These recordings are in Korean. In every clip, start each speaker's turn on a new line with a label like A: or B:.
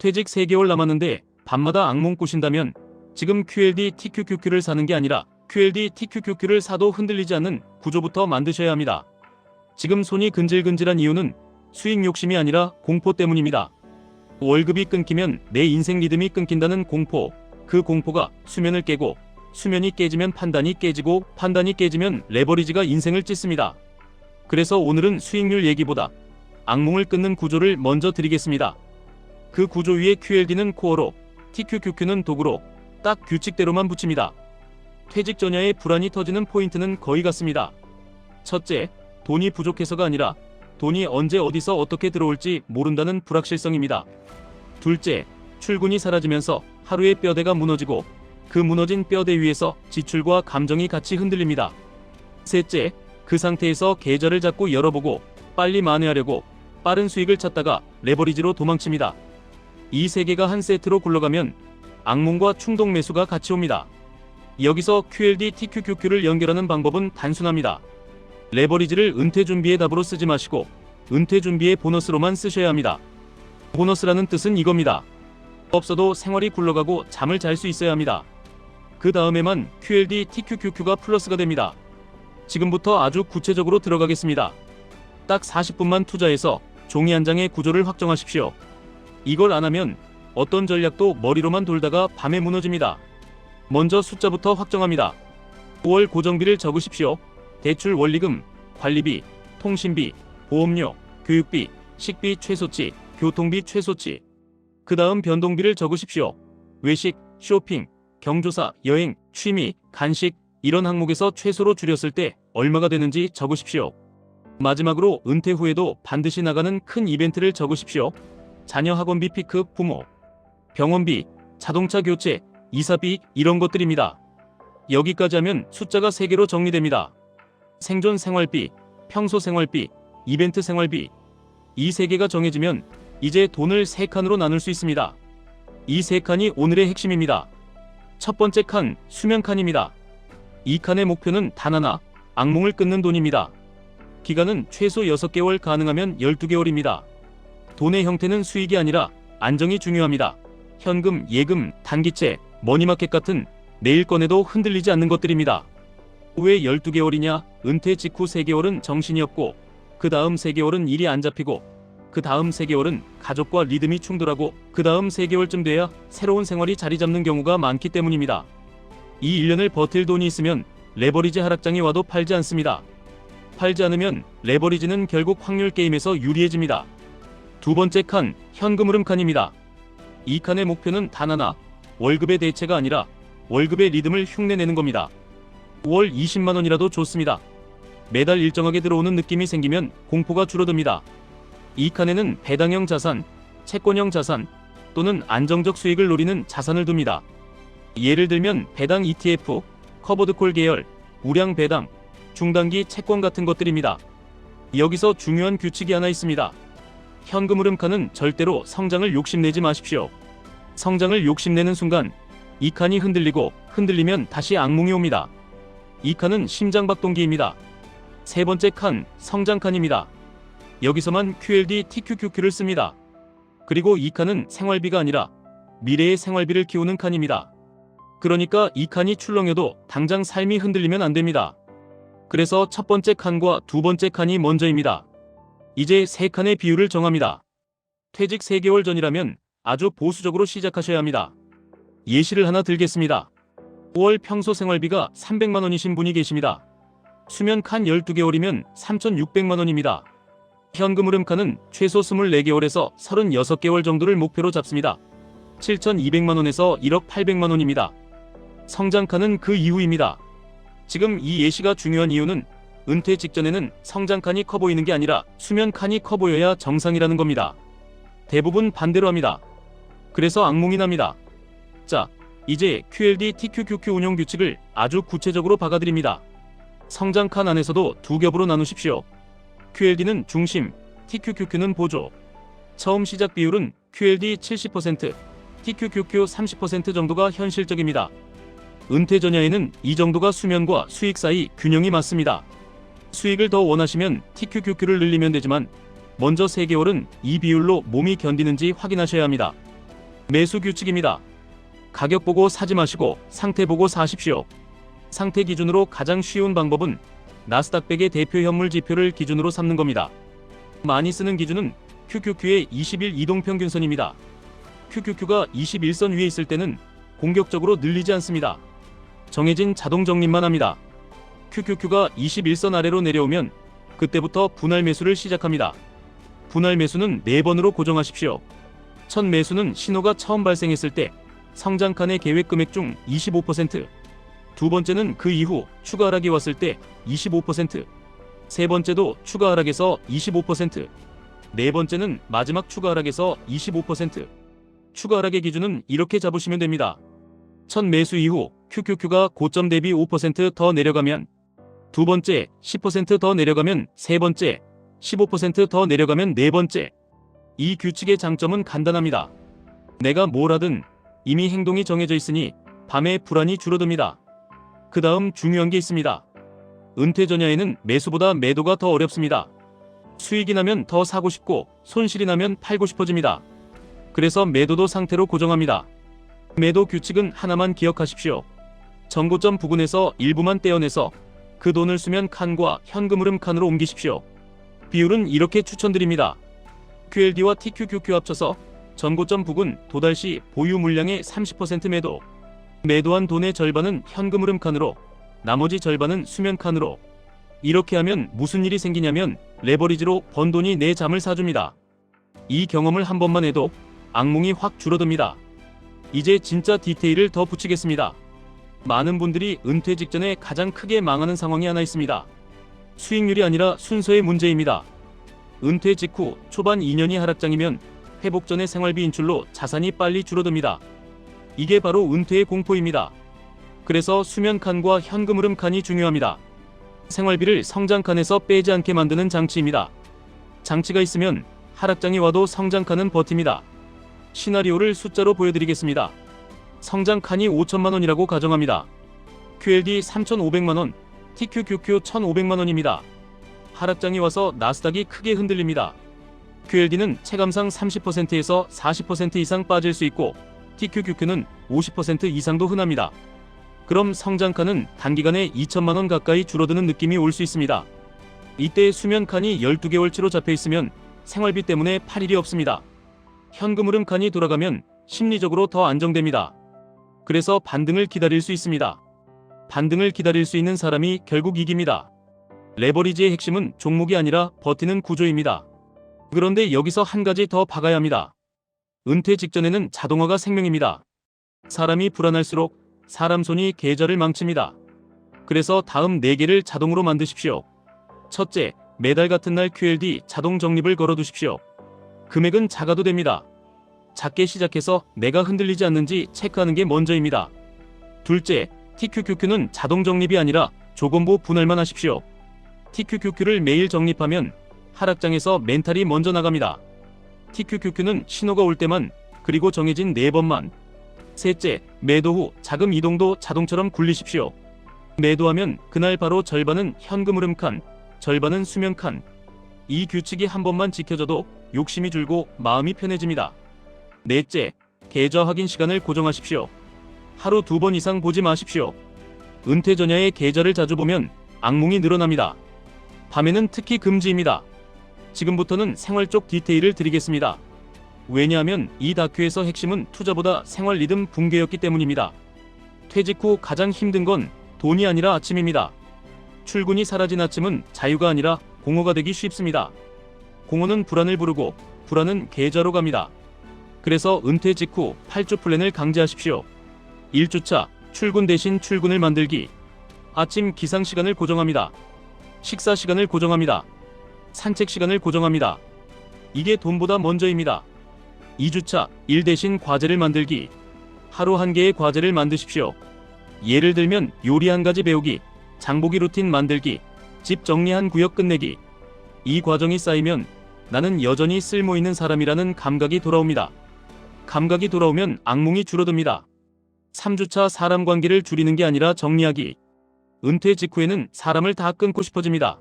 A: 퇴직 3개월 남았는데 밤마다 악몽 꾸신다면 지금 QLD TQQQ를 사는 게 아니라 QLD TQQQ를 사도 흔들리지 않는 구조부터 만드셔야 합니다. 지금 손이 근질근질한 이유는 수익 욕심이 아니라 공포 때문입니다. 월급이 끊기면 내 인생 리듬이 끊긴다는 공포, 그 공포가 수면을 깨고 수면이 깨지면 판단이 깨지고 판단이 깨지면 레버리지가 인생을 찢습니다. 그래서 오늘은 수익률 얘기보다 악몽을 끊는 구조를 먼저 드리겠습니다. 그 구조 위에 QLD는 코어로, TQQQ는 도구로 딱 규칙대로만 붙입니다. 퇴직 전야에 불안이 터지는 포인트는 거의 같습니다. 첫째, 돈이 부족해서가 아니라 돈이 언제 어디서 어떻게 들어올지 모른다는 불확실성입니다. 둘째, 출근이 사라지면서 하루의 뼈대가 무너지고 그 무너진 뼈대 위에서 지출과 감정이 같이 흔들립니다. 셋째, 그 상태에서 계좌를 자꾸 열어보고 빨리 만회하려고 빠른 수익을 찾다가 레버리지로 도망칩니다. 이 세 개가 한 세트로 굴러가면 악몽과 충동 매수가 같이 옵니다. 여기서 QLD TQQQ를 연결하는 방법은 단순합니다. 레버리지를 은퇴 준비의 답으로 쓰지 마시고 은퇴 준비의 보너스로만 쓰셔야 합니다. 보너스라는 뜻은 이겁니다. 없어도 생활이 굴러가고 잠을 잘 수 있어야 합니다. 그 다음에만 QLD TQQQ가 플러스가 됩니다. 지금부터 아주 구체적으로 들어가겠습니다. 딱 40분만 투자해서 종이 한 장의 구조를 확정하십시오. 이걸 안 하면 어떤 전략도 머리로만 돌다가 밤에 무너집니다. 먼저 숫자부터 확정합니다. 5월 고정비를 적으십시오. 대출 원리금, 관리비, 통신비, 보험료, 교육비, 식비 최소치, 교통비 최소치. 그 다음 변동비를 적으십시오. 외식, 쇼핑, 경조사, 여행, 취미, 간식 이런 항목에서 최소로 줄였을 때 얼마가 되는지 적으십시오. 마지막으로 은퇴 후에도 반드시 나가는 큰 이벤트를 적으십시오. 자녀 학원비 피크, 부모, 병원비, 자동차 교체, 이사비 이런 것들입니다. 여기까지 하면 숫자가 3개로 정리됩니다. 생존 생활비, 평소 생활비, 이벤트 생활비. 이 3개가 정해지면 이제 돈을 3칸으로 나눌 수 있습니다. 이 3칸이 오늘의 핵심입니다. 첫 번째 칸, 수면 칸입니다. 이 칸의 목표는 단 하나, 악몽을 끊는 돈입니다. 기간은 최소 6개월, 가능하면 12개월입니다. 돈의 형태는 수익이 아니라 안정이 중요합니다. 현금, 예금, 단기채, 머니마켓 같은 내일 꺼내도 흔들리지 않는 것들입니다. 왜 12개월이냐? 은퇴 직후 3개월은 정신이 없고 그 다음 3개월은 일이 안 잡히고 그 다음 3개월은 가족과 리듬이 충돌하고 그 다음 3개월쯤 돼야 새로운 생활이 자리 잡는 경우가 많기 때문입니다. 이 1년을 버틸 돈이 있으면 레버리지 하락장이 와도 팔지 않습니다. 팔지 않으면 레버리지는 결국 확률 게임에서 유리해집니다. 두 번째 칸, 현금 흐름 칸입니다. 이 칸의 목표는 단 하나, 월급의 대체가 아니라 월급의 리듬을 흉내내는 겁니다. 5월 20만원이라도 좋습니다. 매달 일정하게 들어오는 느낌이 생기면 공포가 줄어듭니다. 이 칸에는 배당형 자산, 채권형 자산 또는 안정적 수익을 노리는 자산을 둡니다. 예를 들면 배당 ETF, 커버드콜 계열, 우량 배당, 중단기 채권 같은 것들입니다. 여기서 중요한 규칙이 하나 있습니다. 현금 흐름 칸은 절대로 성장을 욕심내지 마십시오. 성장을 욕심내는 순간 이 칸이 흔들리면 다시 악몽이 옵니다. 이 칸은 심장박동기입니다. 세 번째 칸, 성장 칸입니다. 여기서만 QLD TQQQ를 씁니다. 그리고 이 칸은 생활비가 아니라 미래의 생활비를 키우는 칸입니다. 그러니까 이 칸이 출렁여도 당장 삶이 흔들리면 안 됩니다. 그래서 첫 번째 칸과 두 번째 칸이 먼저입니다. 이제 세 칸의 비율을 정합니다. 퇴직 3개월 전이라면 아주 보수적으로 시작하셔야 합니다. 예시를 하나 들겠습니다. 5월 평소 생활비가 300만원이신 분이 계십니다. 수면 칸 12개월이면 3,600만원입니다. 현금 흐름 칸은 최소 24개월에서 36개월 정도를 목표로 잡습니다. 7,200만원에서 1억 800만원입니다. 성장 칸은 그 이후입니다. 지금 이 예시가 중요한 이유는 은퇴 직전에는 성장 칸이 커 보이는 게 아니라 수면 칸이 커 보여야 정상이라는 겁니다. 대부분 반대로 합니다. 그래서 악몽이 납니다. 자, 이제 QLD TQQQ 운용 규칙을 아주 구체적으로 박아드립니다. 성장 칸 안에서도 두 겹으로 나누십시오. QLD는 중심, TQQQ는 보조. 처음 시작 비율은 QLD 70%, TQQQ 30% 정도가 현실적입니다. 은퇴 전야에는 이 정도가 수면과 수익 사이 균형이 맞습니다. 수익을 더 원하시면 TQQQ를 늘리면 되지만 먼저 3개월은 이 비율로 몸이 견디는지 확인하셔야 합니다. 매수 규칙입니다. 가격 보고 사지 마시고 상태 보고 사십시오. 상태 기준으로 가장 쉬운 방법은 나스닥 100의 대표 현물 지표를 기준으로 삼는 겁니다. 많이 쓰는 기준은 QQQ의 20일 이동평균선입니다. QQQ가 21선 위에 있을 때는 공격적으로 늘리지 않습니다. 정해진 자동 적립만 합니다. QQQ가 21선 아래로 내려오면 그때부터 분할 매수를 시작합니다. 분할 매수는 4번으로 고정하십시오. 첫 매수는 신호가 처음 발생했을 때 성장칸의 계획 금액 중 25%, 두 번째는 그 이후 추가 하락이 왔을 때 25%, 세 번째도 추가 하락에서 25%, 네 번째는 마지막 추가 하락에서 25%. 추가 하락의 기준은 이렇게 잡으시면 됩니다. 첫 매수 이후 QQQ가 고점 대비 5%더 내려가면, 두 번째 10%더 내려가면 세 번째, 15%더 내려가면 네 번째. 이 규칙의 장점은 간단합니다. 내가 뭘 하든 이미 행동이 정해져 있으니 밤에 불안이 줄어듭니다. 그 다음 중요한 게 있습니다. 은퇴 전야에는 매수보다 매도가 더 어렵습니다. 수익이 나면 더 사고 싶고 손실이 나면 팔고 싶어집니다. 그래서 매도도 상태로 고정합니다. 매도 규칙은 하나만 기억하십시오. 전고점 부근에서 일부만 떼어내서 그 돈을 수면 칸과 현금 흐름 칸으로 옮기십시오. 비율은 이렇게 추천드립니다. QLD와 TQQQ 합쳐서 전고점 부근 도달 시 보유 물량의 30% 매도, 매도한 돈의 절반은 현금 흐름 칸으로, 나머지 절반은 수면 칸으로. 이렇게 하면 무슨 일이 생기냐면 레버리지로 번 돈이 내 잠을 사줍니다. 이 경험을 한 번만 해도 악몽이 확 줄어듭니다. 이제 진짜 디테일을 더 붙이겠습니다. 많은 분들이 은퇴 직전에 가장 크게 망하는 상황이 하나 있습니다. 수익률이 아니라 순서의 문제입니다. 은퇴 직후 초반 2년이 하락장이면 회복 전의 생활비 인출로 자산이 빨리 줄어듭니다. 이게 바로 은퇴의 공포입니다. 그래서 수면 칸과 현금 흐름 칸이 중요합니다. 생활비를 성장 칸에서 빼지 않게 만드는 장치입니다. 장치가 있으면 하락장이 와도 성장 칸은 버팁니다. 시나리오를 숫자로 보여드리겠습니다. 성장 칸이 5천만 원이라고 가정합니다. QLD 3,500만 원, TQQQ 1,500만 원입니다. 하락장이 와서 나스닥이 크게 흔들립니다. QLD는 체감상 30%에서 40% 이상 빠질 수 있고 TQQQ는 50% 이상도 흔합니다. 그럼 성장칸은 단기간에 2천만 원 가까이 줄어드는 느낌이 올 수 있습니다. 이때 수면 칸이 12개월치로 잡혀 있으면 생활비 때문에 팔 일이 없습니다. 현금 흐름 칸이 돌아가면 심리적으로 더 안정됩니다. 그래서 반등을 기다릴 수 있습니다. 반등을 기다릴 수 있는 사람이 결국 이깁니다. 레버리지의 핵심은 종목이 아니라 버티는 구조입니다. 그런데 여기서 한 가지 더 박아야 합니다. 은퇴 직전에는 자동화가 생명입니다. 사람이 불안할수록 사람 손이 계좌를 망칩니다. 그래서 다음 4개를 자동으로 만드십시오. 첫째, 매달 같은 날 QLD 자동 적립을 걸어두십시오. 금액은 작아도 됩니다. 작게 시작해서 내가 흔들리지 않는지 체크하는 게 먼저입니다. 둘째, TQQQ는 자동 적립이 아니라 조건부 분할만 하십시오. TQQQ를 매일 적립하면 하락장에서 멘탈이 먼저 나갑니다. TQQQ는 신호가 올 때만, 그리고 정해진 4번만. 셋째, 매도 후 자금 이동도 자동처럼 굴리십시오. 매도하면 그날 바로 절반은 현금 흐름 칸, 절반은 수면 칸. 이 규칙이 한 번만 지켜져도 욕심이 줄고 마음이 편해집니다. 넷째, 계좌 확인 시간을 고정하십시오. 하루 2번 이상 보지 마십시오. 은퇴 전야에 계좌를 자주 보면 악몽이 늘어납니다. 밤에는 특히 금지입니다. 지금부터는 생활 쪽 디테일을 드리겠습니다. 왜냐하면 이 다큐에서 핵심은 투자보다 생활 리듬 붕괴였기 때문입니다. 퇴직 후 가장 힘든 건 돈이 아니라 아침입니다. 출근이 사라진 아침은 자유가 아니라 공허가 되기 쉽습니다. 공허는 불안을 부르고 불안은 계좌로 갑니다. 그래서 은퇴 직후 8주 플랜을 강제하십시오. 1주차, 출근 대신 출근을 만들기. 아침 기상 시간을 고정합니다. 식사 시간을 고정합니다. 산책 시간을 고정합니다. 이게 돈보다 먼저입니다. 2주차, 일 대신 과제를 만들기. 하루 1개의 과제를 만드십시오. 예를 들면 요리 1가지 배우기, 장보기 루틴 만들기, 집 정리 1구역 끝내기. 이 과정이 쌓이면 나는 여전히 쓸모있는 사람이라는 감각이 돌아옵니다. 감각이 돌아오면 악몽이 줄어듭니다. 3주차, 사람 관계를 줄이는 게 아니라 정리하기. 은퇴 직후에는 사람을 다 끊고 싶어집니다.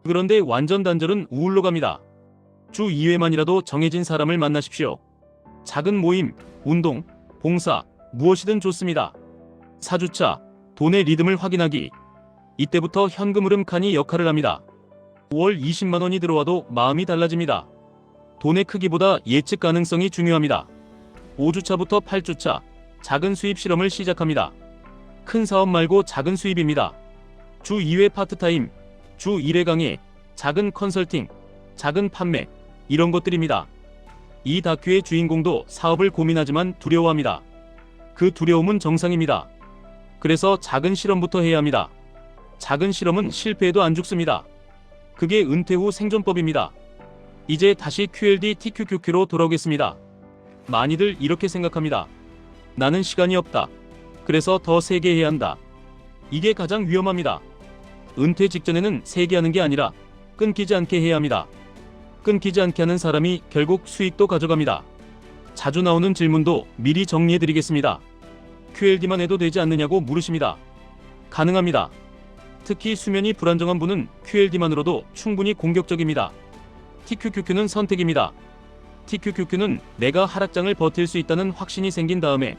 A: 그런데 완전 단절은 우울로 갑니다. 주 2회만이라도 정해진 사람을 만나십시오. 작은 모임, 운동, 봉사, 무엇이든 좋습니다. 4주차, 돈의 리듬을 확인하기. 이때부터 현금 흐름 칸이 역할을 합니다. 5월 20만 원이 들어와도 마음이 달라집니다. 돈의 크기보다 예측 가능성이 중요합니다. 5주차부터 8주차, 작은 수입 실험을 시작합니다. 큰 사업 말고 작은 수입입니다. 주 2회 파트타임, 주 1회 강의, 작은 컨설팅, 작은 판매, 이런 것들입니다. 이 다큐의 주인공도 사업을 고민하지만 두려워합니다. 그 두려움은 정상입니다. 그래서 작은 실험부터 해야 합니다. 작은 실험은 실패해도 안 죽습니다. 그게 은퇴 후 생존법입니다. 이제 다시 QLD TQQQ로 돌아오겠습니다. 많이들 이렇게 생각합니다. 나는 시간이 없다. 그래서 더 세게 해야 한다. 이게 가장 위험합니다. 은퇴 직전에는 세게 하는 게 아니라 끊기지 않게 해야 합니다. 끊기지 않게 하는 사람이 결국 수익도 가져갑니다. 자주 나오는 질문도 미리 정리해드리겠습니다. QLD만 해도 되지 않느냐고 물으십니다. 가능합니다. 특히 수면이 불안정한 분은 QLD만으로도 충분히 공격적입니다. TQQQ는 선택입니다. TQQQ는 내가 하락장을 버틸 수 있다는 확신이 생긴 다음에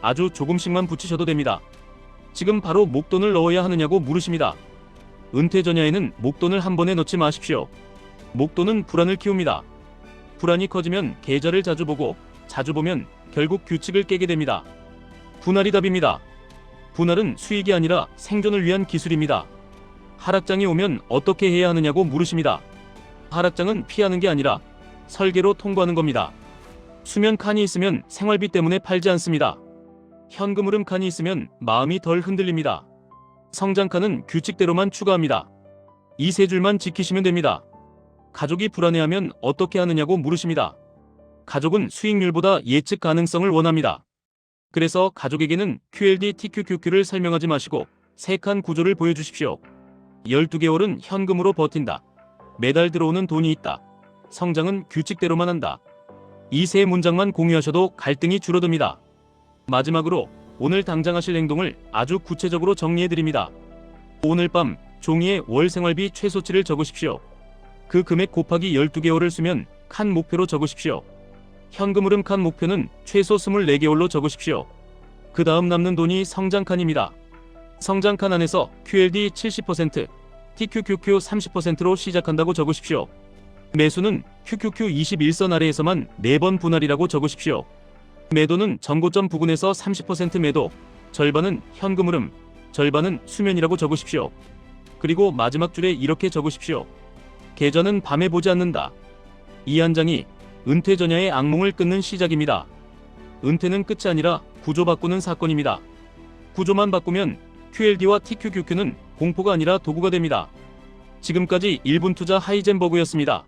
A: 아주 조금씩만 붙이셔도 됩니다. 지금 바로 목돈을 넣어야 하느냐고 물으십니다. 은퇴 전야에는 목돈을 한 번에 넣지 마십시오. 목돈은 불안을 키웁니다. 불안이 커지면 계좌를 자주 보고 자주 보면 결국 규칙을 깨게 됩니다. 분할이 답입니다. 분할은 수익이 아니라 생존을 위한 기술입니다. 하락장이 오면 어떻게 해야 하느냐고 물으십니다. 하락장은 피하는 게 아니라 설계로 통과하는 겁니다. 수면 칸이 있으면 생활비 때문에 팔지 않습니다. 현금 흐름 칸이 있으면 마음이 덜 흔들립니다. 성장 칸은 규칙대로만 추가합니다. 이 세 줄만 지키시면 됩니다. 가족이 불안해하면 어떻게 하느냐고 물으십니다. 가족은 수익률보다 예측 가능성을 원합니다. 그래서 가족에게는 QLD TQQQ를 설명하지 마시고 세 칸 구조를 보여주십시오. 12개월은 현금으로 버틴다. 매달 들어오는 돈이 있다. 성장은 규칙대로만 한다. 이 세 문장만 공유하셔도 갈등이 줄어듭니다. 마지막으로 오늘 당장 하실 행동을 아주 구체적으로 정리해드립니다. 오늘 밤 종이에 월 생활비 최소치를 적으십시오. 그 금액 곱하기 12개월을 쓰면 칸 목표로 적으십시오. 현금 흐름 칸 목표는 최소 24개월로 적으십시오. 그 다음 남는 돈이 성장 칸입니다. 성장 칸 안에서 QLD 70%, TQQQ 30%로 시작한다고 적으십시오. 매수는 QQQ 21선 아래에서만 4번 분할이라고 적으십시오. 매도는 전고점 부근에서 30% 매도, 절반은 현금 흐름, 절반은 수면이라고 적으십시오. 그리고 마지막 줄에 이렇게 적으십시오. 계좌는 밤에 보지 않는다. 이 한 장이 은퇴 전야의 악몽을 끊는 시작입니다. 은퇴는 끝이 아니라 구조 바꾸는 사건입니다. 구조만 바꾸면 QLD와 TQQQ는 공포가 아니라 도구가 됩니다. 지금까지 1분 투자 하이젠버그였습니다.